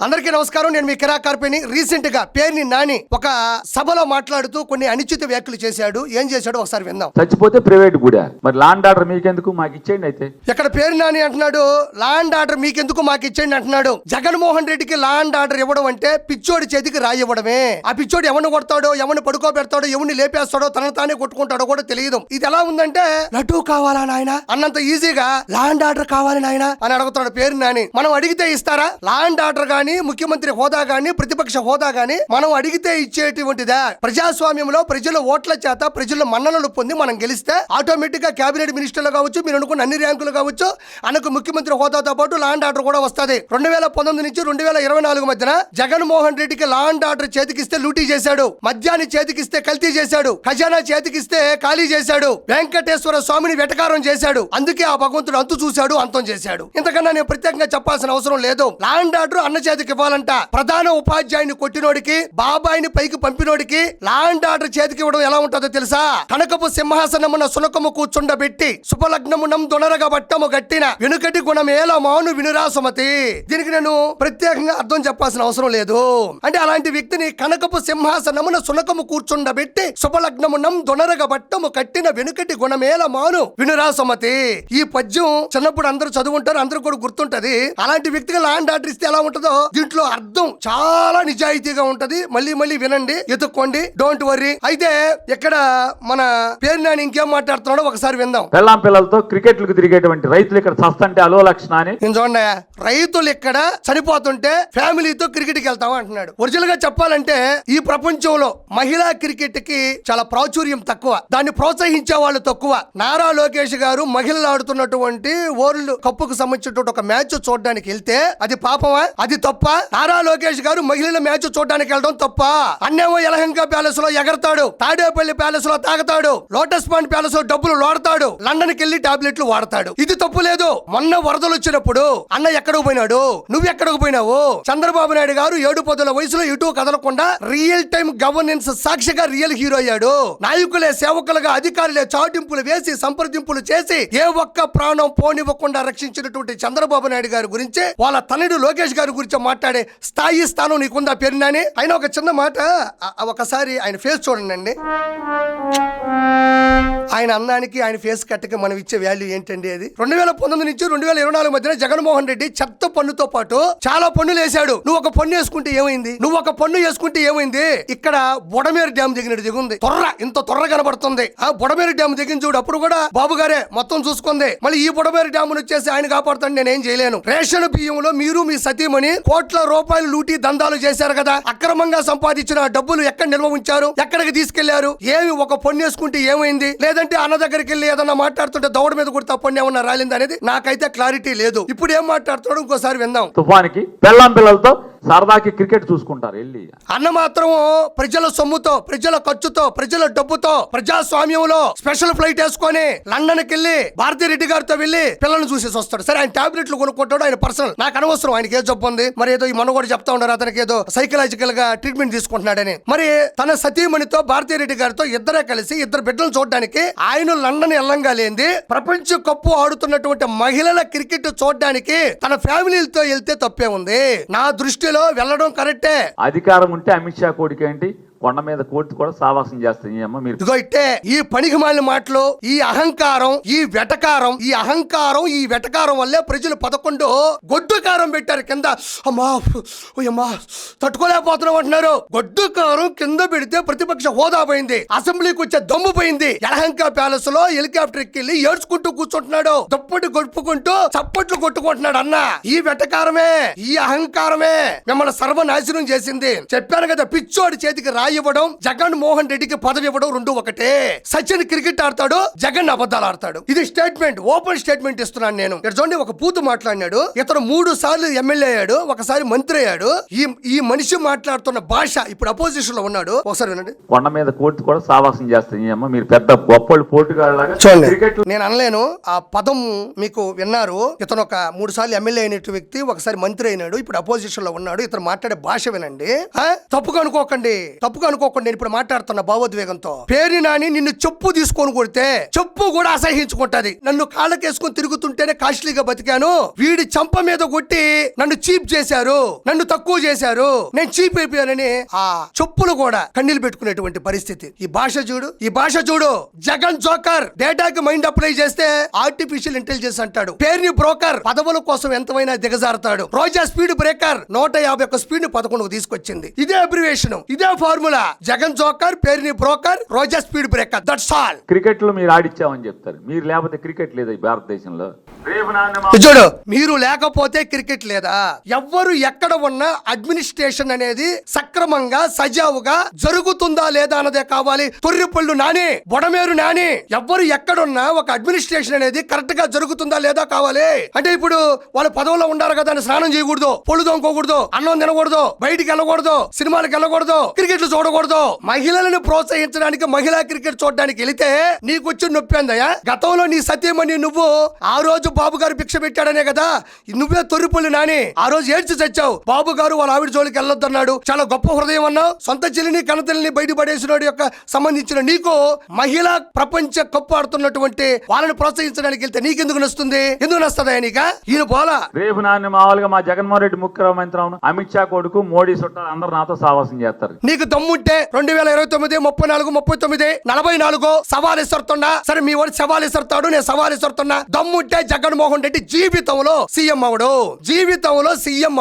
అందరికీ నమస్కారం. నేను మీ కిరా కార్పేని. రీసెంట్ గా పేర్ని నాని ఒక సభలో మాట్లాడుతూ కొన్ని అనుచిత వ్యాఖ్యలు చేశాడు. ఏం చేశాడు ఒకసారి విందాం. చచ్చిపోతే ప్రైవేట్ కూడా మరి ల్యాండ్ ఆర్డర్ మీకెందుకు మాకు ఇచ్చేయండి. అయితే ఇక్కడ పేరు నాని అంటున్నాడు ల్యాండ్ ఆర్డర్ మీకెందుకు మాకు ఇచ్చేయండి అంటున్నాడు. జగన్మోహన్ రెడ్డికి ల్యాండ్ ఆర్డర్ ఇవ్వడం అంటే పిచ్చోడి చేతికి రాయి ఇవ్వడమే. ఆ పిచ్చోడు ఎవరిని కొడతాడో, ఎవరిని పడుకోబెడతాడో, ఎవరిని లేపేస్తాడో, తనను తానే కొట్టుకుంటాడో కూడా తెలియదు. ఇది ఎలా ఉందంటే లడ్డూ కావాలా నాయన అన్నంత ఈజీగా ల్యాండ్ ఆర్డర్ కావాలి నాయన అని అడుగుతాడు పేరు నాని. మనం అడిగితే ఇస్తారా? ల్యాండ్ ఆర్డర్ గాని, ముఖ్యమంత్రి హోదా గాని, ప్రతిపక్ష హోదా గాని మనం అడిగితే ఇచ్చేటువంటిదా? ప్రజాస్వామ్యంలో ప్రజల ఓట్ల చేత ప్రజల మన్ననలు పొంది మనం గెలిస్తే ఆటోమేటిక్ గా కేబినెట్ మినిస్టర్లు కావచ్చు, మీరు అనుకున్న అన్ని ర్యాంకులు కావచ్చు, అనకు ముఖ్యమంత్రి హోదాతో పాటు ల్యాండ్ ఆర్డర్ కూడా వస్తుంది. 2019 నుంచి 2024 మధ్యన జగన్మోహన్ రెడ్డికి ల్యాండ్ ఆర్డర్ చేతికిస్తే లూటీ చేశాడు, మద్యాన్ని చేతికిస్తే కల్తీ చేశాడు, ఖజానా చేతికిస్తే ఖాళీ చేశాడు, వెంకటేశ్వర స్వామిని వెటకారం చేశాడు. అందుకే ఆ భగవంతుడు అంతు చూశాడు, అంతం చేశాడు. ఇంతకన్నా నేను ప్రత్యేకంగా చెప్పాల్సిన అవసరం లేదు. ల్యాండ్ ఆర్డర్ అన్న చేతికి ఇవ్వాలంట. ప్రధాన ఉపాధ్యాయుని కొట్టినోడికి, బాబాయిని పైకి పంపినోడికి ల్యాండ్ ఆర్డర్ చేతికి ఇవ్వడం ఎలా ఉంటుందో తెలుసా? కనకపు సింహాసనమున సునకము కూర్చుండబెట్టి సుపలగ్నమునం దొనరగా బట్టము గట్టిన వెనుకటి గుణమేల మాను వినురా సుమతి. దీనికి నేను ప్రత్యేకంగా అర్థం చెప్పాల్సిన అవసరం లేదు. అంటే అలాంటి వ్యక్తిని కనకపు సింహాసనమున సునకము కూర్చుండబెట్టి సుపలగ్నమునం దొనరగా బట్టము కట్టిన వెనుకటి గుణమేల మాను వినురా సుమతి. ఈ పద్యం చిన్నప్పుడు అందరూ చదువుంటారు, అందరూ కూడా గుర్తుంటది. అలాంటి వ్యక్తిగా ల్యాండ్ ఆర్డర్ ఇస్తే ఎలా ఉంటుందో దీంట్లో అర్థం చాలా నిజాయితీగా ఉంటది. మళ్ళీ మళ్ళీ వినండి, ఎత్తుక్కోండి, డోంట్ వర్రీ. అయితే ఇక్కడ మన పేరు నాని ఇంకేం మాట్లాడుతున్నాడో ఒకసారి విందాం. పెళ్ళాం పిల్లలతో క్రికెట్లకు తిరిగేటువంటి రైతులు ఇక్కడ చస్తంటే అలో లక్షణ అని నేను చూడండి, రైతులు ఇక్కడ చనిపోతుంటే ఫ్యామిలీతో క్రికెట్ కి వెళ్తాం అంటున్నాడు. ఒరిజినల్ గా చెప్పాలంటే ఈ ప్రపంచంలో మహిళా క్రికెట్ కి చాలా ప్రాచుర్యం తక్కువ, దాన్ని ప్రోత్సహించే వాళ్ళు తక్కువ. నారా లోకేష్ గారు మహిళలు ఆడుతున్నటువంటి వరల్డ్ కప్పుకు సంబంధించినటువంటి ఒక మ్యాచ్ చూడడానికి వెళ్తే అది పాపమా? అది తప్ప? నారా లోకేష్ గారు మహిళల మ్యాచ్ చూడడానికి వెళ్ళడం తప్ప? అన్నేమో యలహంక ప్యాలెస్ లో ఎగరతాడు, తాడేపల్లి ప్యాలెస్ లో తాగతాడు, లోటస్ పాండ్ ప్యాలెస్ లో డబ్బులు లోడతాడు, లండన్ కి వెళ్లి టాబ్లెట్లు వాడతాడు. ఇది తప్పు లేదు. మొన్న వరదలు వచ్చినప్పుడు అన్న ఎక్కడికి పోయినాడు? నువ్వు ఎక్కడికి పోయినావు? చంద్రబాబు నాయుడు గారు 7 పదుల వయసులో ఇటు కదలకుండా రియల్ టైం గవర్నెన్స్ సాక్షిగా రియల్ హీరో అయ్యాడు. నాయకులే సేవకులుగా, అధికారులే చాటింపులు వేసి సంప్రదింపులు చేసి ఏ ఒక్క ప్రాణం పోనివ్వకుండా రక్షించినటువంటి చంద్రబాబు నాయుడు గారి గురించి, వాళ్ళ తనయుడు లోకేష్ గారి గురించి మాట్లాడే స్థాయి స్థానం నీకుందా పేరు నాని? అయినా ఒక చిన్న మాట, ఒకసారి ఆయన ఫేస్ చూడండి. ఆయన అందానికి, ఆయన ఫేస్ కట్టకి మనం ఇచ్చే వాల్యూ ఏంటండి? అది 2019 నుంచి 2024 మధ్యన జగన్మోహన్ రెడ్డి చెత్త పన్నుతో పాటు చాలా పన్నులు వేశాడు. నువ్వు ఒక పన్ను వేసుకుంటే ఏమైంది? నువ్వు ఒక పన్ను వేసుకుంటే ఏమైంది? ఇక్కడ బుడమేరు డ్యామ్ దిగినట్టు దిగుంది. ఇంత తొర్ర కనబడుతుంది. ఆ బుడమేరు డ్యామ్ దిగిన చూడు, అప్పుడు కూడా బాబు గారే మొత్తం చూసుకుంది. మళ్ళీ ఈ బుడమేరు డ్యామ్ వచ్చేసి ఆయన కాపాడుతాను, నేనేం చేయలేను. రేషన్ బియ్యంలో మీరు మీ సతీమణి కోట్ల రూపాయలు లూటీ దందాలు చేశారు కదా. అక్రమంగా సంపాదించిన డబ్బులు ఎక్కడ నిల్వ ఉంచారు? ఎక్కడికి తీసుకెళ్లారు? ఏమి ఒక పన్ను వేసుకుంటే ఏమైంది? లేదంటే అన్న దగ్గరికి వెళ్ళి ఏదన్నా మాట్లాడుతుంటే దౌడ మీద కూడా పన్ను ఏమన్నా రాలింది అనేది నాకైతే క్లారిటీ లేదు. ఇప్పుడు ఏం మాట్లాడుతున్నాడు ఇంకోసారి విందాం. తుఫానికి పెళ్ళాం పిల్లలతో సరదాకి క్రికెట్ చూసుకుంటారు వెళ్ళి. అన్న మాత్రం ప్రజల సొమ్ముతో, ప్రజల ఖర్చుతో, ప్రజల డబ్బుతో ప్రజాస్వామ్యంలో స్పెషల్ ఫ్లైట్ వేసుకొని లండన్ కి వెళ్ళి భారతీ రెడ్డి గారితో వెళ్ళి పిల్లల్ని చూసేసి వస్తాడు. సరే, ఆయన టాబ్లెట్లు కొనుక్కుంటాడు, ఆయన పర్సనల్, నాకు అనవసరం. ఆయనకి ఏ జబ్బు ఉంది మరి, ఏదో ఈ మన కూడా చెప్తా ఉన్నారు అతనికి ఏదో సైకలాజికల్ గా ట్రీట్మెంట్ తీసుకుంటున్నాడని. మరి తన సతీమణితో భారతీ రెడ్డి గారితో ఇద్దరే కలిసి ఇద్దరు బిడ్డలు చూడడానికి ఆయన లండన్ వెళ్ళంగా లేంది ప్రపంచ కప్పు ఆడుతున్నటువంటి మహిళల క్రికెట్ చూడడానికి తన ఫ్యామిలీతో వెళ్తే తప్పే ఉంది. నా దృష్టిలో వెళ్ళడం కరెక్టే. అధికారం ఉంటే అమిత్ షా కోడికి ఏంటి, కొండ మీద కోర్టు కూడా సావాసం చేస్తాయి. ఇదిగో ఇట్టే ఈ పనికిమాలిన మాటలు, ఈ అహంకారం, ఈ వెటకారం, ఈ అహంకారం, ఈ వెటకారం వల్లే ప్రజలు 11 గొడ్డు కారం పెట్టారు కింద. అమ్మా తట్టుకోలేకపోతున్నాం అంటున్నారు. గొడ్డు కారం కింద పెడితే ప్రతిపక్ష హోదా పోయింది, అసెంబ్లీకి వచ్చే దమ్ము పోయింది. యలహంక ప్యాలెస్ లో హెలికాప్టర్ ఎక్కి ఏడ్చుకుంటూ కూర్చుంటున్నాడు, దుప్పటి గొడుపుకుంటూ చప్పట్లు కొట్టుకుంటున్నాడు. అన్న ఈ వెటకారమే, ఈ అహంకారమే మిమ్మల్ని సర్వనాశనం చేసింది. చెప్పాను కదా, పిచ్చోడి చేతికి రాయి ఇవ్వడం, జగన్ మోహన్ రెడ్డికి పదవి ఇవ్వడం రెండు ఒకటే. సచిన్ క్రికెట్ ఆడతాడు, జగన్ అబద్ధాలు ఆడతాడు. ఇది స్టేట్మెంట్, ఓపెన్ స్టేట్మెంట్ ఇస్తున్నాను నేను. చూడండి, ఒక పూతు మాట్లాడినాడు. ఇతను 3 సార్లు ఎమ్మెల్యే అయ్యాడు, ఒకసారి మంత్రి అయ్యాడు. ఈ మనిషి మాట్లాడుతున్న భాష ఇప్పుడు అపోజిషన్ లో ఉన్నాడు. ఒకసారి వినండి. కొండ మీద కోర్టు కూడా సావాసం చేస్తాయి. మీరు పెద్ద గొప్పలు పోటుగాళ్ళగా చూడండి. నేను అనలేను, ఆ పదం మీకు విన్నారు. ఇతను ఒక 3 సార్లు ఎమ్మెల్యే అయిన వ్యక్తి, ఒకసారి మంత్రి అయినాడు, ఇప్పుడు అపోజిషన్ లో ఉన్నాడు. ఇతను మాట్లాడే భాష వినండి. తప్పుగా అనుకోకండి, తప్పు తప్పుగా అనుకోకుండా నేను ఇప్పుడు మాట్లాడుతున్న భావోద్వేగంతో. పేరుని నాని నిన్ను చెప్పు తీసుకొని కొడితే చెప్పు కూడా అసహించుకుంటది. నన్ను కాళ్ళకేసుకొని తిరుగుతుంటేనే కాస్ట్లీగా బతికాను, వీడి చంప మీద కొట్టి నన్ను చీప్ చేశారు, నన్ను తక్కువ చేశారు, నేను చీప్ అయిపోయానని ఆ చెప్పులు కూడా కన్నీళ్లు పెట్టుకునేటువంటి పరిస్థితి. ఈ భాష చూడు. జగన్ జోకర్ డేటాకి మైండ్ అప్లై చేస్తే ఆర్టిఫిషియల్ ఇంటెలిజెన్స్ అంటాడు. పేరుని బ్రోకర్ పదవుల కోసం ఎంతమైనా దిగజారుతాడు. రోజా స్పీడ్ బ్రేకర్ 151 స్పీడ్ 11 తీసుకొచ్చింది. ఇదే అబ్రివేషన్, ఇదే ఫార్ములా. జగన్ జోకర్, పేరుని broker, Roja speed breaker. That's all. Cricket లో మీరు ఆడిచ్చామని చెప్తారు. మీరు లేకపోతే క్రికెట్ లేదా ఈ భారతదేశంలో? చూడు, మీరు లేకపోతే క్రికెట్ లేదా? ఎవ్వరు ఎక్కడ ఉన్నా అడ్మినిస్ట్రేషన్ అనేది సక్రమంగా సజావుగా జరుగుతుందా లేదా అన్నదే కావాలి. తొర్రిపళ్ళు నాని, బొడమేరు నాని, ఎవ్వరు ఎక్కడున్నా ఒక అడ్మినిస్ట్రేషన్ అనేది కరెక్ట్ గా జరుగుతుందా లేదా కావాలి. అంటే ఇప్పుడు వాళ్ళు పదవుల్లో ఉండారు కదా అని స్నానం చేయకూడదు, పొళ్ళు తోముకోకూడదు, అన్నం తినకూడదు, బయటికి వెళ్ళకూడదు, సినిమాలకు వెళ్ళకూడదు, క్రికెట్లు చూడకూడదు. మహిళలను ప్రోత్సహించడానికి మహిళా క్రికెట్ చూడడానికి వెళితే నీకు వచ్చి నొప్పి అందయా? గతంలో నీ సత్యమని నువ్వు ఆ రోజు బాబు గారు భిక్ష పెట్టాడనే కదా నువ్వే తొర్రిపల్లి నాని ఆ రోజు ఏడ్చి చచ్చావు. బాబు గారు వాళ్ళ ఆవిడ జోలికి వెళ్ళొద్దన్నాడు, చాలా గొప్ప హృదయం అన్నావు. సొంత చెల్లిని కనతల్లిని బయట పడేసినోడు యొక్క సంబంధించిన నీకు మహిళా ప్రపంచ కప్పు ఆడుతున్నటువంటి వాళ్ళని ప్రోత్సహించడానికి వెళ్తే నీకెందుకు నస్తుంది? ఎందుకు నస్తుందా నీక? ఈయన పోలా. రేపు నాన్న మామూలుగా మా జగన్మోహన్ రెడ్డి ముఖ్యమంత్రి అవును, అమిత్ షా కొడుకు, మోడీ చుట్టాలు అందరూ నాతో సావాసం చేస్తారు. నీకు దమ్ముంటే 2029, 34, 39, 44 సవాల్ ఇస్తున్నా సరే, మీ వాడు సవాల్ ఇస్తాడు, నేను సవాల్ ఇస్తున్నా. దమ్ముంటే జగన్మోహన్ రెడ్డి జీవితంలో సీఎం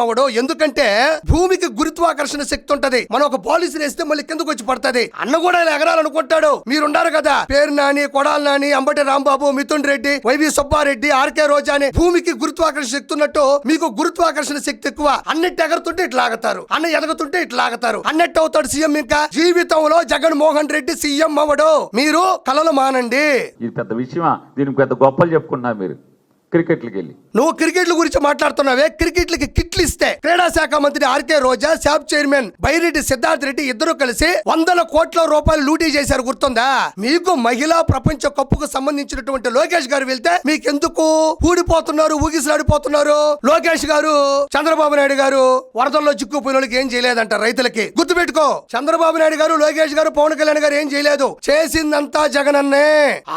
అవడు. ఎందుకంటే భూమికి గురుత్వాకర్షణ శక్తి ఉంటది. మనం ఒక పాలసీ వేస్తే మళ్ళీ కిందకు వచ్చి పడుతుంది. అన్న కూడా ఇలా ఎగరాలనుకుంటాడు. మీరుండారు కదా, పేరు నాని, కొడాలి నాని, అంబటి రాంబాబు, మిథున్ రెడ్డి, వైవి సుబ్బారెడ్డి, ఆర్కే రోజా అని భూమికి గురుత్వాకర్షణ శక్తి ఉన్నట్టు మీకు గురుత్వాకర్షణ శక్తి ఎక్కువ. అన్నట్టు ఎగరుతుంటే ఇట్లా ఆగుతారు, అన్న ఎదగుతుంటే ఇట్లా ఆగుతారు. అన్నట్టు అవుతాడు సీఎం. ఇంకా జీవితంలో జగన్మోహన్ రెడ్డి సీఎం అవడు. మీరు కలలు మానండి. ఇది పెద్ద విషయమా? దీనికి పెద్ద గొప్పలు చెప్పుకుంటున్నారు మీరు. క్రికెట్లకి వెళ్ళి నువ్వు క్రికెట్ల గురించి మాట్లాడుతున్నావే. క్రికెట్లకి కిట్లు ఇస్తే క్రీడా శాఖ మంత్రి ఆర్కే రోజా, శాప్ చైర్మన్ బైరెడ్డి సిద్ధార్థ్ రెడ్డి ఇద్దరు కలిసి 100 కోట్ల రూపాయలు లూటీ చేశారు, గుర్తుందా? మీకు మహిళా ప్రపంచ కప్పుకు సంబంధించినటువంటి లోకేష్ గారు వెళ్తే మీకెందుకు ఊడిపోతున్నారు, ఊగిసలాడిపోతున్నారు? లోకేష్ గారు, చంద్రబాబు నాయుడు గారు వరదల్లో చిక్కుపోయిన వాళ్ళకి ఏం చేయలేదంట. రైతులకి గుర్తుపెట్టుకో, చంద్రబాబు నాయుడు గారు, లోకేష్ గారు, పవన్ కళ్యాణ్ గారు ఏం చేయలేదు. చేసిందంతా జగనన్నే.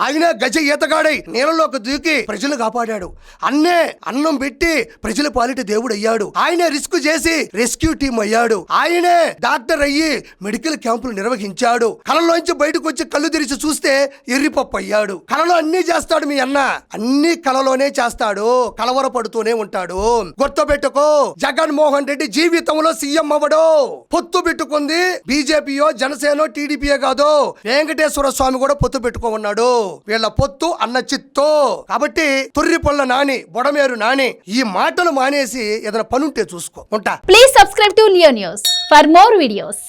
ఆయన గజ ఈతగాడై నీళ్ళలోకి దూకి ప్రజలు కాపాడాడు. అన్నే అన్నం పెట్టి ప్రజల పాలిట దేవుడు అయ్యాడు. ఆయనే రిస్క్ చేసి రెస్క్యూ టీం అయ్యాడు. ఆయనే డాక్టర్ అయ్యి మెడికల్ క్యాంపులు నిర్వహించాడు. కళలోంచి బయటకు వచ్చి కళ్ళు తెరిచి చూస్తే ఎర్రిపప్పు అయ్యాడు. కళలో అన్ని చేస్తాడు మీ అన్న, అన్ని కళలోనే చేస్తాడు, కలవరపడుతూనే ఉంటాడు. గుర్తుపెట్టుకో, జగన్మోహన్ రెడ్డి జీవితంలో సీఎం అవ్వడు. పొత్తు పెట్టుకుంది బీజేపీయో, జనసేనో, టీడీపీయో కాదు, వెంకటేశ్వర స్వామి కూడా పొత్తు పెట్టుకో ఉన్నాడు. వీళ్ళ పొత్తు అన్న చిత్తో. కాబట్టి తొర్రిపల్ల నాని, బొడమేరు నాని ఈ మాటలు మానేసి ఏదైనా పనుంటే చూసుకో. ఉంటా. Please subscribe to Leo news for more videos.